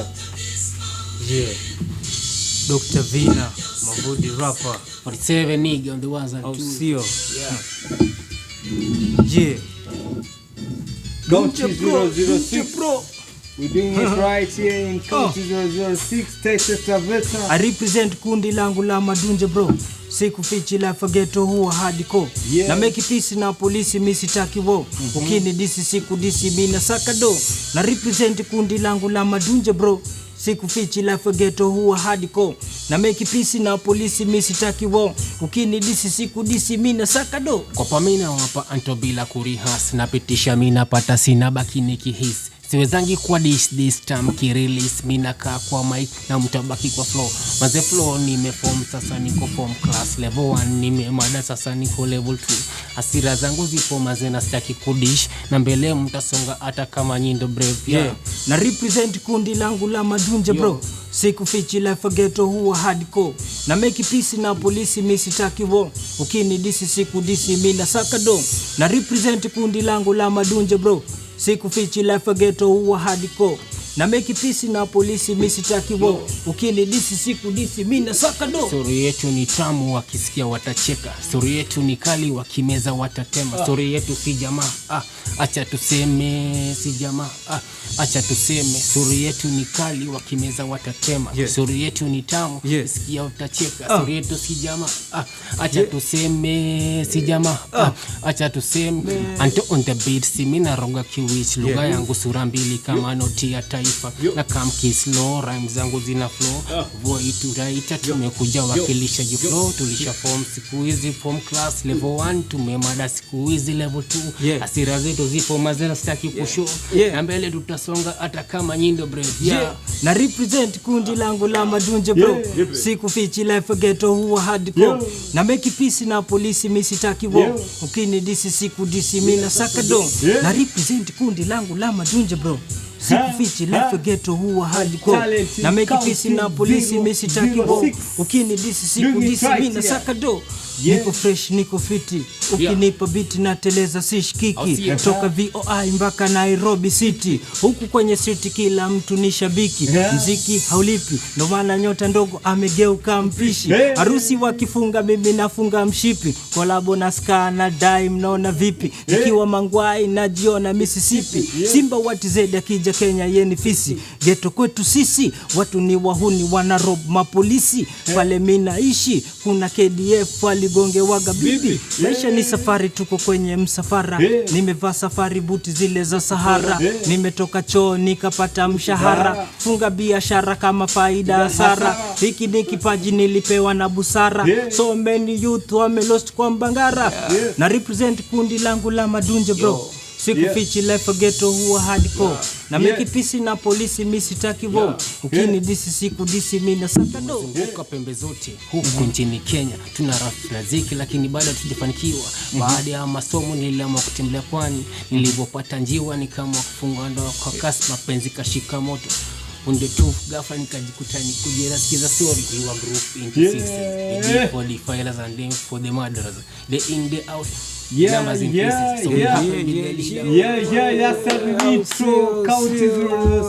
that. Yeah. Dr. Vina, Mavudi rapper. 47 nigga on the ones and twos. Sio. Yeah. County 006 Pro. We're doing it right here in County 006, Texas Taveta. I represent kundi langu la Madunje bro. Siku fichi la fageto huwa hardcore. Yeah. Na make peace na polisi misitaki wo. Ukini disi siku disi mina sakado. Na represent kundi langu la Madunje bro. Siku fichi la fageto huwa hardcore. Na make peace na polisi misitaki wo. Ukini disi siku disi mina sakado. Kwa pamina wapa anto bila kurihas. Napitisha mina pata sina baki nikihisi. Siwezangi kwa this time ki-release. Mina kaa kwa mic na mtabaki kwa flow. Maze flow nimeform sasa niko form class. Level 1 nimemada sasa niko level 2. Asira zangu zipo maze na sitaki kudish. Na mbele mtasonga hata kama nyindo brave. Yeah. Na represent kundi langu la Madunje bro. Siku fichi life ghetto huwa hardcore. Na make peace na polisi misitaki wo. Ukini disi siku disi mina sakado. Na represent kundi langu la Madunje bro. Siku fichi life ghetto huwa hardcore. Na make peace na polisi misitaki wo. Ukini disi siku disi mina sakado. Story yetu ni tamu wakisikia watacheka. Story yetu ni kali wakimeza watatema. Story yetu si jamaa, acha tuseme si jamaa, acha tuseme. Story yetu ni kali wakimeza watatema. Story yetu ni tamu, sikia utacheka. Story yetu si jamaa, acha tuseme si jamaa, acha tuseme. Anto on the beat si mina roga kiwich. Lugha yangu sura mbili kama noti ya taifa. Na come kiss slow, rhymes zangu zina flow. Voi to write, tumekuja wakilisha flow. Tulisha form siku hizi form class level 1. Tumemada siku hizi level 2. Asira zetu zipo mazena sitaki kushow. Na mbele tutasonga hata kama nyindo brave. Na represent kundi langu la Madunje bro. Siku fichi life ghetto huwa hardcore. Na make peace na polisi misitaki wo. Ukini disi siku disi mina sakado. Na represent kundi langu la Madunje bro. Siku fichi life ghetto huwa hardcore. Na make peace na polisi misitaki wo. Ukini disi siku disi mina sakado. Niko fresh, niko fiti. Ukinipa biti na teleza sishikiki. Toka VOI mpaka Nairobi City. Huku kwenye city kila mtu ni shabiki. Mziki haulipi, ndo maana nyota ndogo amegeuka mpishi. Harusi wakifunga mimi nafunga mshipi. Kolabo na ska na dai mnaona vipi. Nikiwa Mangwai najiona Mississippi. Simba watizedi akija Kenya yeni fisi. Ghetto kwetu sisi, watu ni wahuni wanarob mapolisi. Pale minaishi, kuna KDF waligonge waga bibi. Maisha ni safari, tuko kwenye msafara. Nimevaa safari buti zile za Sahara. Nimetoka choo nikapata mshahara. Funga biashara kama faida hasara. Hiki ni kipaji nilipewa na busara. So many youth wame lost kwa Mbangara. Na represent kundi langu la Madunje bro. Siku fichi life ghetto huwa hardcore. Na make peace na polisi misitaki wo. Ukini disi siku disi mina sakado. Zunguka pembe zote huku nchini Kenya. Tuna rafiki ziki lakini bado hatujafanikiwa. Baada ya masomo niliamua kutembelea pwani. Nilipopata njiwa ni kama kufunga ndoa kwa kasi, mapenzi kashika moto. Punde tu ghafla nikajikuta nikujera sikiza story wa group into 60. For the filers and them for the murderers. They in the out. That's how we need to County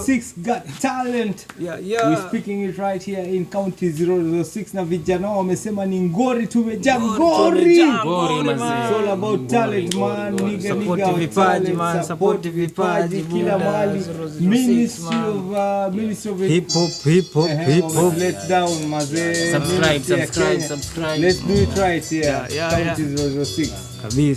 006 got talent. We're speaking it right here in County 006. Na vijana wamesema ni ngori tumejaa ngori. It's all about talent man. Nigga vipaji man, support vipaji kila mahali. Ministry of hip hop. Let's down maze. Subscribe. Let's do it right here. County 006. Kabisa.